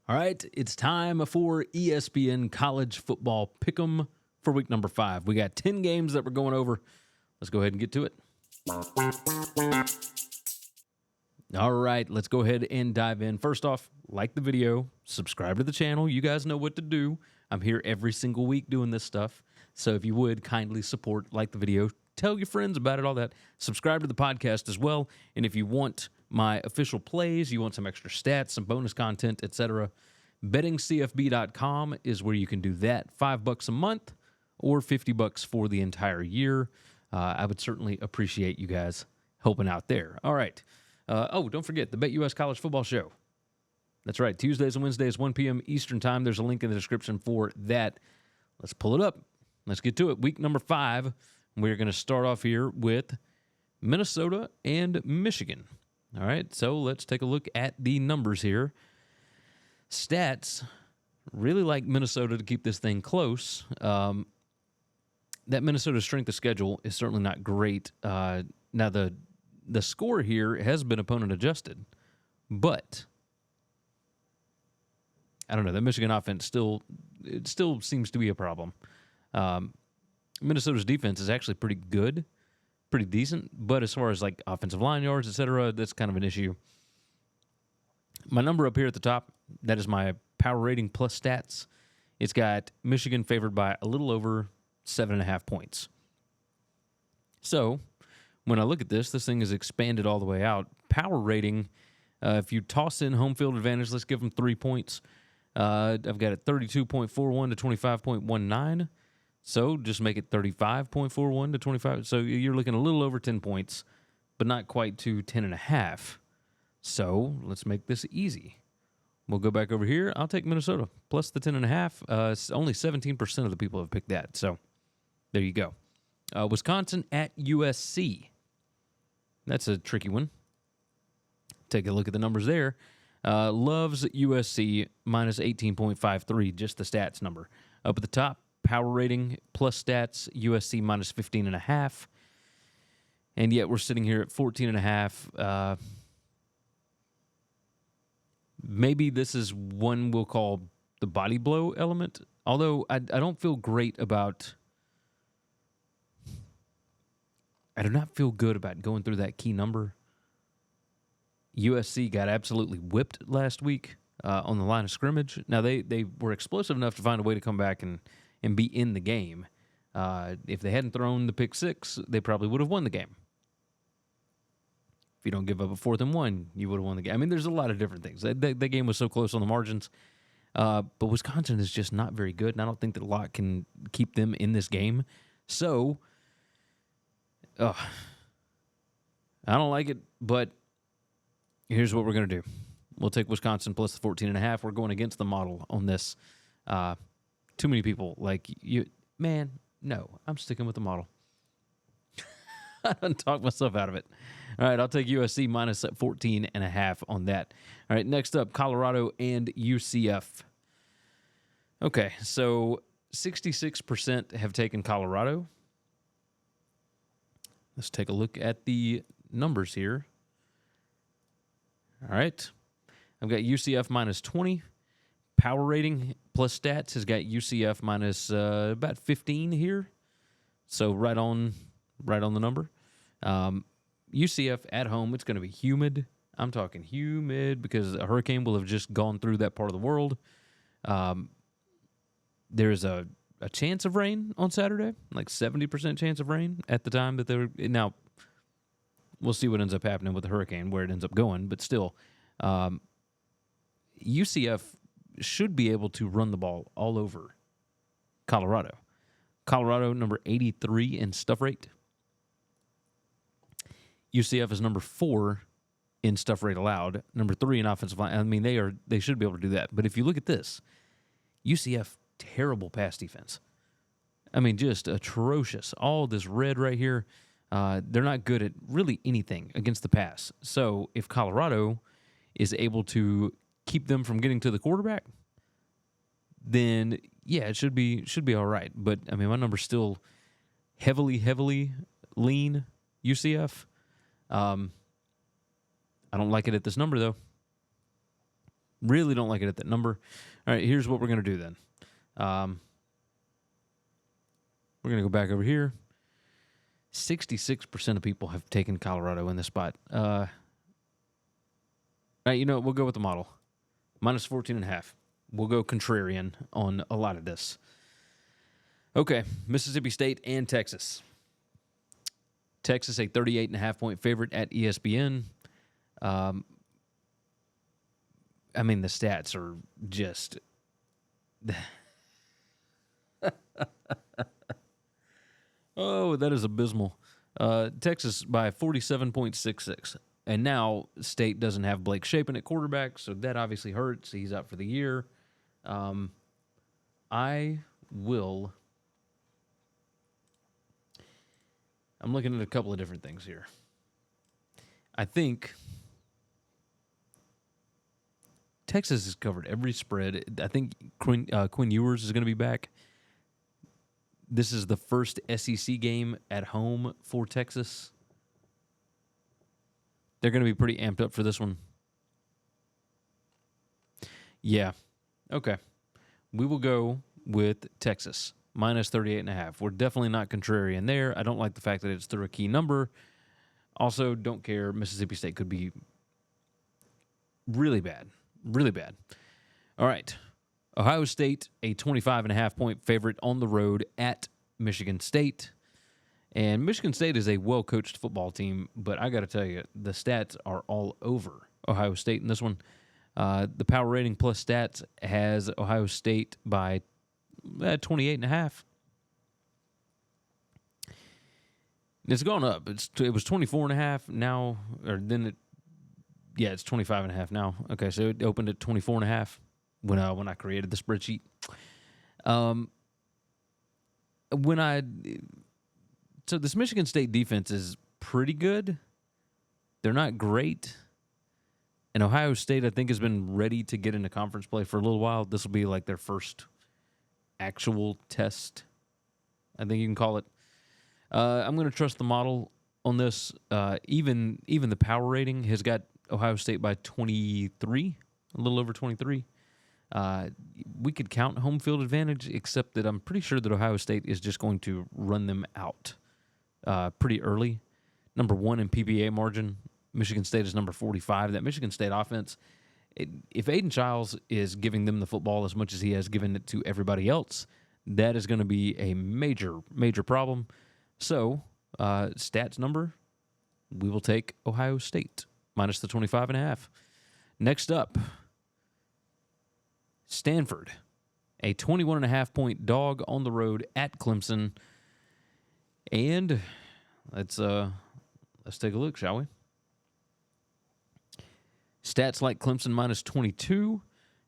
All right, it's time for ESPN College Football Pickem for week number 5. We got 10 games that we're going over. Let's go ahead and get to it. All right, let's go ahead and dive in. First off, like the video, subscribe to the channel. You guys know what to do. I'm here every single week doing this stuff. So if you would, kindly support, like the video, tell your friends about it, all that. Subscribe to the podcast as well. And if you want my official plays, you want some extra stats, some bonus content, etc., bettingcfb.com is where you can do that. $5 a month or $50 for the entire year. I would certainly appreciate you guys helping out there. All right. Don't forget the BetUS College Football Show. That's right. Tuesdays and Wednesdays, 1 p.m. Eastern Time. There's a link in the description for that. Let's pull it up. Let's get to it. Week number 5. We're going to start off here with Minnesota and Michigan. All right. So let's take a look at the numbers here. Stats really like Minnesota to keep this thing close. That Minnesota strength of schedule is certainly not great. Now, the score here has been opponent adjusted, but I don't know. The Michigan offense still seems to be a problem. Minnesota's defense is actually pretty good, pretty decent, but as far as like offensive line yards, etc., that's kind of an issue. My number up here at the top, that is my power rating plus stats. It's got Michigan favored by a little over 7.5 points. So when I look at this thing is expanded all the way out. Power rating, if you toss in home field advantage, let's give them 3 points. I've got it 32.41 to 25.19. So just make it 35.41 to 25. So you're looking a little over 10 points, but not quite to 10.5. So let's make this easy. We'll go back over here. I'll take Minnesota plus the 10.5. Only 17% of the people have picked that. So there you go. Wisconsin at USC. That's a tricky one. Take a look at the numbers there. Loves USC minus 18.53, just the stats number. Up at the top, power rating plus stats, USC minus 15.5. And yet we're sitting here at 14.5. Maybe this is one we'll call the body blow element. Although I don't feel great about... I do not feel good about going through that key number. USC got absolutely whipped last week on the line of scrimmage. Now, they were explosive enough to find a way to come back and be in the game. If they hadn't thrown the pick 6, they probably would have won the game. If you don't give up a 4th and 1, you would have won the game. I mean, there's a lot of different things. That game was so close on the margins. But Wisconsin is just not very good, and I don't think that a lot can keep them in this game. So, I don't like it, but here's what we're going to do. We'll take Wisconsin plus the 14.5. We're going against the model on this. Too many people like you. Man, no, I'm sticking with the model. I done talked myself out of it. All right, I'll take USC minus 14.5 on that. All right, next up, Colorado and UCF. Okay, so 66% have taken Colorado. Let's take a look at the numbers here. All right. I've got UCF minus 20. Power rating plus stats has got UCF minus about 15 here. So right on the number. UCF at home, it's going to be humid. I'm talking humid because a hurricane will have just gone through that part of the world. There's a chance of rain on Saturday, like 70% chance of rain at the time that they're... Now, we'll see what ends up happening with the hurricane, where it ends up going, but still, UCF should be able to run the ball all over Colorado. Colorado, number 83 in stuff rate. UCF is number 4 in stuff rate allowed, number 3 in offensive line. I mean, they should be able to do that. But if you look at this, UCF, terrible pass defense. I mean, just atrocious. All this red right here. They're not good at really anything against the pass. So if Colorado is able to keep them from getting to the quarterback, then yeah, it should be all right. But I mean, my number's still heavily lean UCF. I don't like it at this number though. Really don't like it at that number. All right, here's what we're going to do then. We're going to go back over here. 66% of people have taken Colorado in this spot. All right, you know what? We'll go with the model. Minus 14.5. We'll go contrarian on a lot of this. Okay, Mississippi State and Texas. Texas, a 38.5-point favorite at ESPN. I mean, the stats are just... Oh, that is abysmal. Texas by 47.66. And now State doesn't have Blake Shapen at quarterback, so that obviously hurts. He's out for the year. I'm looking at a couple of different things here. I think Texas has covered every spread. I think Quinn Ewers is going to be back. This is the first SEC game at home for Texas. They're going to be pretty amped up for this one. Yeah. Okay. We will go with Texas, minus 38.5. We're definitely not contrarian there. I don't like the fact that it's through a key number. Also, don't care. Mississippi State could be really bad. Really bad. All right. Ohio State, a 25.5-point favorite on the road at Michigan State. And Michigan State is a well-coached football team, but I got to tell you, the stats are all over Ohio State in this one. The power rating plus stats has Ohio State by 28.5. It's gone up. It was 24.5 now, it's 25.5 now. Okay, so it opened at 24.5 when I created the spreadsheet. So this Michigan State defense is pretty good. They're not great. And Ohio State, I think, has been ready to get into conference play for a little while. This will be like their first actual test, I think you can call it. I'm going to trust the model on this. Even the power rating has got Ohio State by 23, a little over 23. We could count home field advantage, except that I'm pretty sure that Ohio State is just going to run them out pretty early. Number 1 in PPA margin. Michigan State is number 45. That Michigan State offense, if Aiden Childs is giving them the football as much as he has given it to everybody else, that is going to be a major, major problem. So, stats number, we will take Ohio State, minus the 25.5. Next up, Stanford, a 21.5-point dog on the road at Clemson. And let's take a look, shall we? Stats like Clemson minus 22.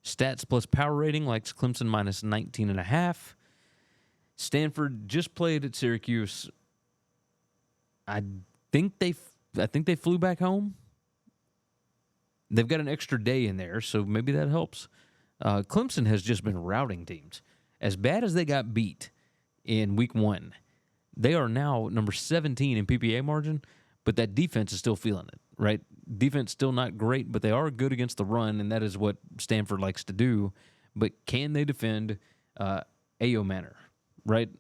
Stats plus power rating likes Clemson minus 19.5. Stanford just played at Syracuse. I think they flew back home. They've got an extra day in there, so maybe that helps. Clemson has just been routing teams. As bad as they got beat in week 1, they are now number 17 in PPA margin, but that defense is still feeling it, right? Defense still not great, but they are good against the run, and that is what Stanford likes to do. But can they defend Ayo Manor, right?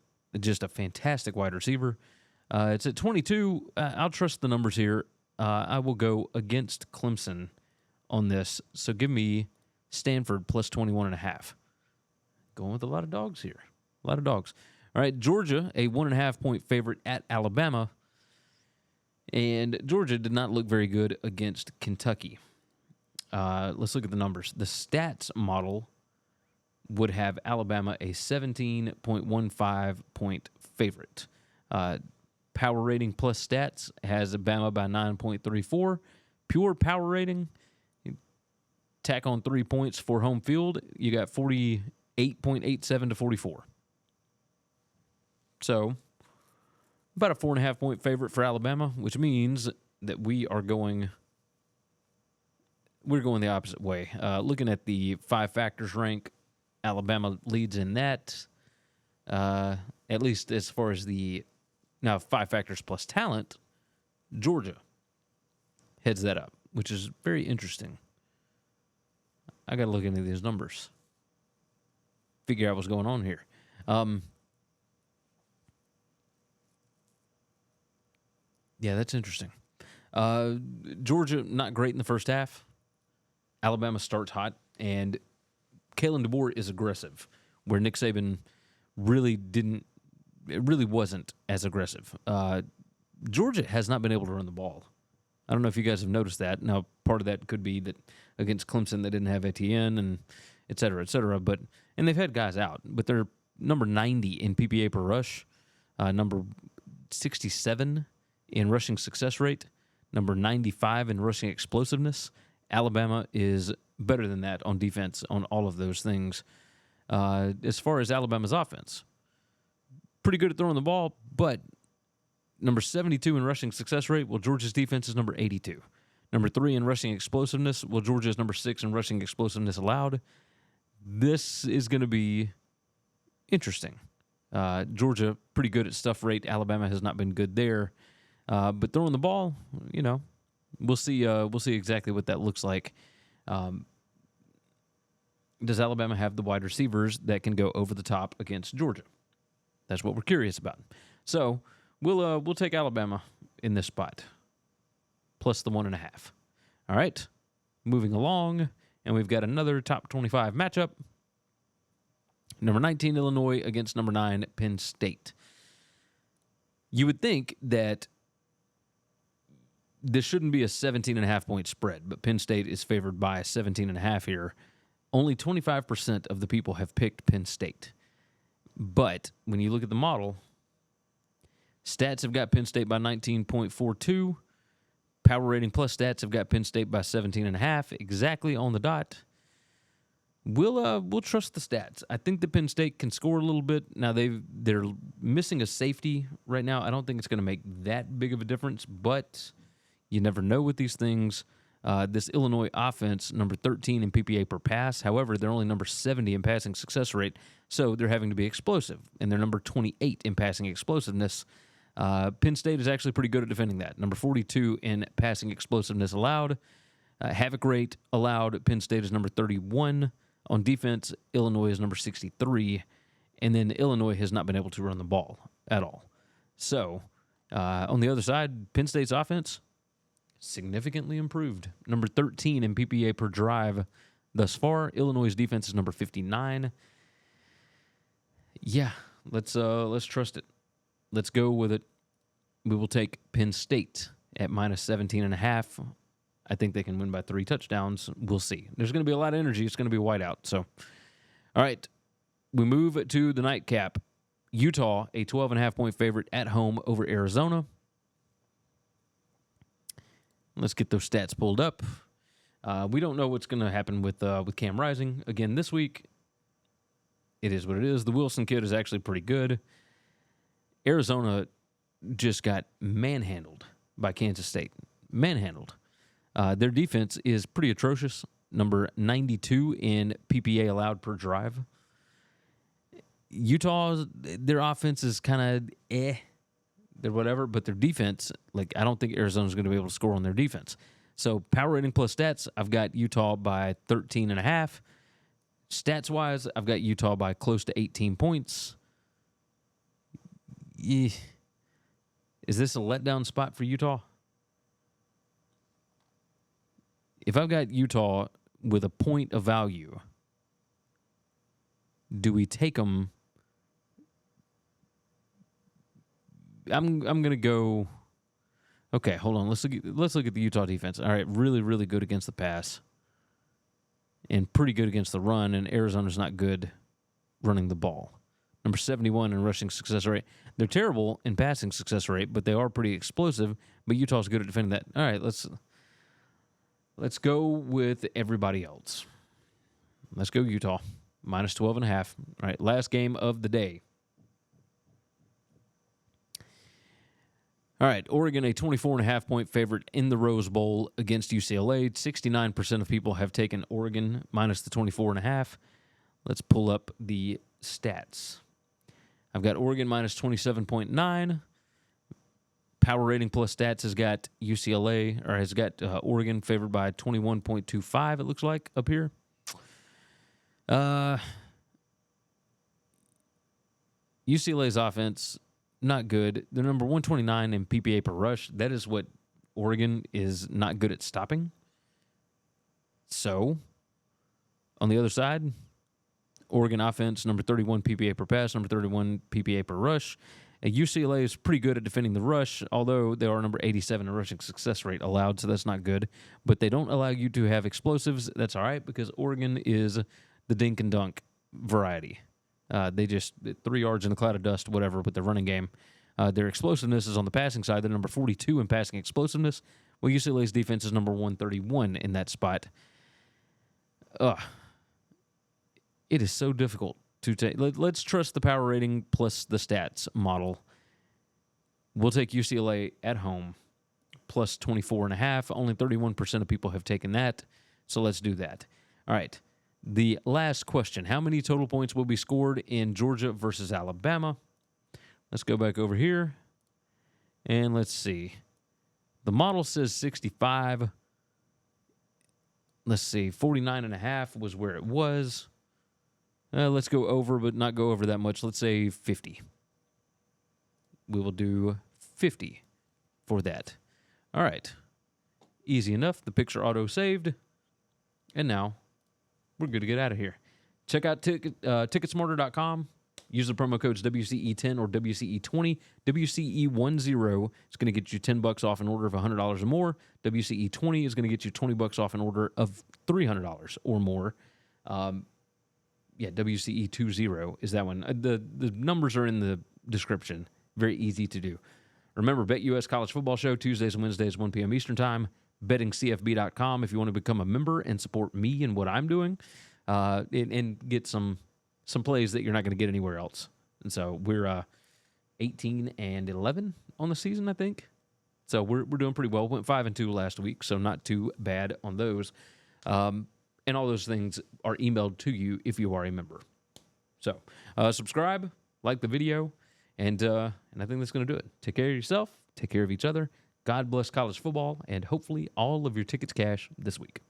Just a fantastic wide receiver. It's at 22. I'll trust the numbers here. I will go against Clemson on this. So give me Stanford plus 21.5. Going with a lot of dogs here. A lot of dogs. All right, Georgia, a 1.5-point favorite at Alabama. And Georgia did not look very good against Kentucky. Let's look at the numbers. The stats model would have Alabama a 17.15-point favorite. Power rating plus stats has Bama by 9.34. Pure power rating, tack on 3 points for home field, you got 48.87 to 44. So, about a 4.5-point favorite for Alabama, which means that we're going the opposite way. Looking at the 5 factors rank, Alabama leads in that, at least as far as now 5 factors plus talent, Georgia heads that up, which is very interesting. I got to look into these numbers. Figure out what's going on here. Yeah, that's interesting. Georgia, not great in the first half. Alabama starts hot, and Kalen DeBoer is aggressive, where Nick Saban really wasn't as aggressive. Georgia has not been able to run the ball. I don't know if you guys have noticed that. Now, part of that could be that against Clemson they didn't have Etienne and et cetera, and they've had guys out, but they're number 90 in PPA per rush, number 67 in rushing success rate, number 95 in rushing explosiveness. Alabama is better than that on defense on all of those things. As far as Alabama's offense, pretty good at throwing the ball, but number 72 in rushing success rate, well, Georgia's defense is number 82. Number 3 in rushing explosiveness, well, Georgia is number 6 in rushing explosiveness allowed. This is going to be interesting. Georgia, pretty good at stuff rate. Alabama has not been good there. But throwing the ball, we'll see. We'll see exactly what that looks like. Does Alabama have the wide receivers that can go over the top against Georgia? That's what we're curious about. So we'll take Alabama in this spot, plus the 1.5. All right, moving along, and we've got another top 25 matchup. Number 19 Illinois against number 9 Penn State. You would think that this shouldn't be a 17.5 point spread, but Penn State is favored by 17.5 here. Only 25% of the people have picked Penn State. But when you look at the model, stats have got Penn State by 19.42. Power rating plus stats have got Penn State by 17.5, exactly on the dot. We'll trust the stats. I think the Penn State can score a little bit. Now they're missing a safety right now. I don't think it's going to make that big of a difference, but you never know with these things. This Illinois offense, number 13 in PPA per pass. However, they're only number 70 in passing success rate, so they're having to be explosive, and they're number 28 in passing explosiveness. Penn State is actually pretty good at defending that. Number 42 in passing explosiveness allowed. Havoc rate allowed, Penn State is number 31. On defense, Illinois is number 63. And then Illinois has not been able to run the ball at all. So, on the other side, Penn State's offense, significantly improved. Number 13 in PPA per drive thus far. Illinois' defense is number 59. Yeah, let's trust it. Let's go with it. We will take Penn State at minus 17.5. I think they can win by 3 touchdowns. We'll see. There's going to be a lot of energy. It's going to be whiteout. So, all right, we move to the nightcap. Utah, a 12.5 point favorite at home over Arizona. Let's get those stats pulled up. We don't know what's going to happen with Cam Rising again this week. It is what it is. The Wilson kid is actually pretty good. Arizona just got manhandled by Kansas State. Manhandled. Their defense is pretty atrocious. Number 92 in PPA allowed per drive. Utah's, their offense is kind of they're whatever, but their defense, I don't think Arizona's going to be able to score on their defense. So power rating plus stats, I've got Utah by 13.5. Stats-wise, I've got Utah by close to 18 points. Is this a letdown spot for Utah? If I've got Utah with a point of value, do we take them? I'm going to go. Okay, hold on. Let's look at the Utah defense. All right, really, really good against the pass, and pretty good against the run. And Arizona's not good running the ball. Number 71 in rushing success rate. They're terrible in passing success rate, but they are pretty explosive. But Utah's good at defending that. All right, let's go with everybody else. Let's go Utah. Minus 12.5. All right, last game of the day. All right, Oregon, a 24.5 point favorite in the Rose Bowl against UCLA. 69% of people have taken Oregon minus the 24.5. Let's pull up the stats. I've got Oregon minus 27.9. Power rating plus stats has got UCLA, or has got Oregon favored by 21.25, it looks like, up here. UCLA's offense, not good. They're number 129 in PPA per rush. That is what Oregon is not good at stopping. So, on the other side, Oregon offense, number 31 PPA per pass, number 31 PPA per rush. And UCLA is pretty good at defending the rush, although they are number 87 in rushing success rate allowed, so that's not good. But they don't allow you to have explosives. That's all right, because Oregon is the dink and dunk variety. They just 3 yards in a cloud of dust, whatever, with their running game. Their explosiveness is on the passing side. They're number 42 in passing explosiveness. Well, UCLA's defense is number 131 in that spot. It is so difficult to take. Let's trust the power rating plus the stats model. We'll take UCLA at home plus 24.5. Only 31% of people have taken that, so let's do that. All right. The last question. How many total points will be scored in Georgia versus Alabama? Let's go back over here, and let's see. The model says 65. Let's see. 49.5 was where it was. Let's go over, but not go over that much. Let's say 50. We will do 50 for that. All right. Easy enough. The picture auto-saved. And now we're good to get out of here. Check out Ticketsmarter.com. Use the promo codes WCE10 or WCE20. WCE10 is going to get you $10 off an order of $100 or more. WCE20 is going to get you $20 off an order of $300 or more. WCE20 is that one. The numbers are in the description. Very easy to do. Remember, BetUS College Football Show, Tuesdays and Wednesdays, 1 p.m. Eastern Time. BettingCFB.com if you want to become a member and support me and what I'm doing, and get some plays that you're not going to get anywhere else. And so we're 18-11 on the season, I think. So we're doing pretty well. Went 5-2 last week, so not too bad on those. And all those things are emailed to you if you are a member. So subscribe, like the video, and I think that's going to do it. Take care of yourself. Take care of each other. God bless college football, and hopefully all of your tickets cash this week.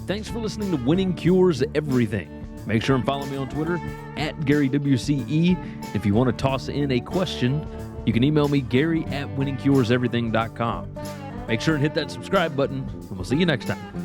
Thanks for listening to Winning Cures Everything. Make sure and follow me on Twitter @GaryWCE. If you want to toss in a question, you can email me Gary@winningcureseverything.com. Make sure and hit that subscribe button, and we'll see you next time.